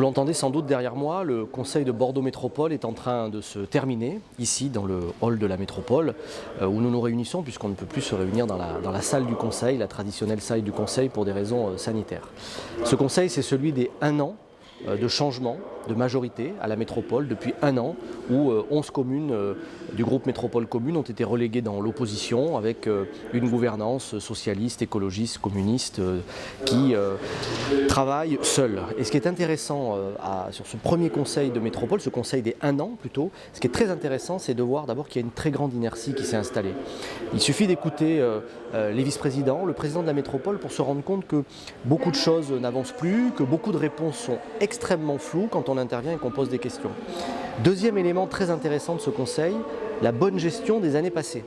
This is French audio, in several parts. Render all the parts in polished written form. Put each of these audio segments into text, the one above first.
l'entendez sans doute derrière moi, le Conseil de Bordeaux Métropole est en train de se terminer, ici dans le hall de la métropole, où nous nous réunissons, puisqu'on ne peut plus se réunir dans la salle du Conseil, la traditionnelle salle du Conseil pour des raisons sanitaires. Ce Conseil, c'est celui des 1 an de changement de majorité à la métropole depuis 1 an où 11 communes du groupe Métropole Communes ont été reléguées dans l'opposition avec une gouvernance socialiste, écologiste, communiste qui travaille seule. Et ce qui est intéressant sur ce premier conseil de métropole, ce conseil des 1 an plutôt, ce qui est très intéressant, c'est de voir d'abord qu'il y a une très grande inertie qui s'est installée. Il suffit d'écouter les vice-présidents, le président de la métropole pour se rendre compte que beaucoup de choses n'avancent plus, que beaucoup de réponses sont extrêmement floues quand on intervient et qu'on pose des questions. Deuxième élément très intéressant de ce conseil, la bonne gestion des années passées.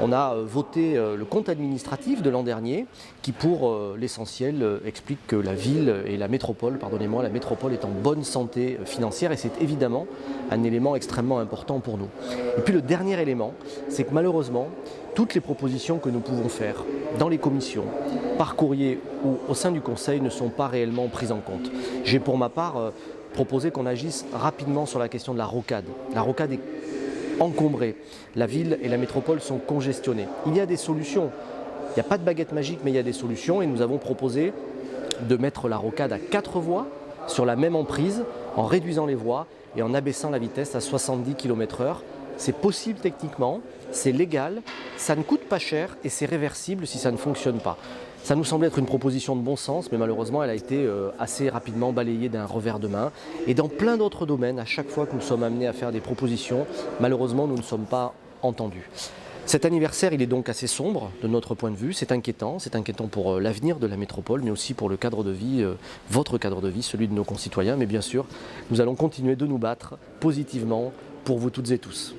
On a voté le compte administratif de l'an dernier qui pour l'essentiel explique que la ville et la métropole, pardonnez-moi, la métropole est en bonne santé financière et c'est évidemment un élément extrêmement important pour nous. Et puis le dernier élément, c'est que malheureusement, toutes les propositions que nous pouvons faire dans les commissions, par courrier ou au sein du Conseil ne sont pas réellement prises en compte. J'ai pour ma part proposé qu'on agisse rapidement sur la question de la rocade. La rocade est encombrée. La ville et la métropole sont congestionnées. Il y a des solutions. Il n'y a pas de baguette magique, mais il y a des solutions et nous avons proposé de mettre la rocade à 4 voies sur la même emprise en réduisant les voies et en abaissant la vitesse à 70 km/h. C'est possible techniquement, c'est légal, ça ne coûte pas cher et c'est réversible si ça ne fonctionne pas. Ça nous semble être une proposition de bon sens, mais malheureusement, elle a été assez rapidement balayée d'un revers de main. Et dans plein d'autres domaines, à chaque fois que nous sommes amenés à faire des propositions, malheureusement, nous ne sommes pas entendus. Cet anniversaire, il est donc assez sombre de notre point de vue. C'est inquiétant pour l'avenir de la métropole, mais aussi pour le cadre de vie, votre cadre de vie, celui de nos concitoyens. Mais bien sûr, nous allons continuer de nous battre positivement pour vous toutes et tous.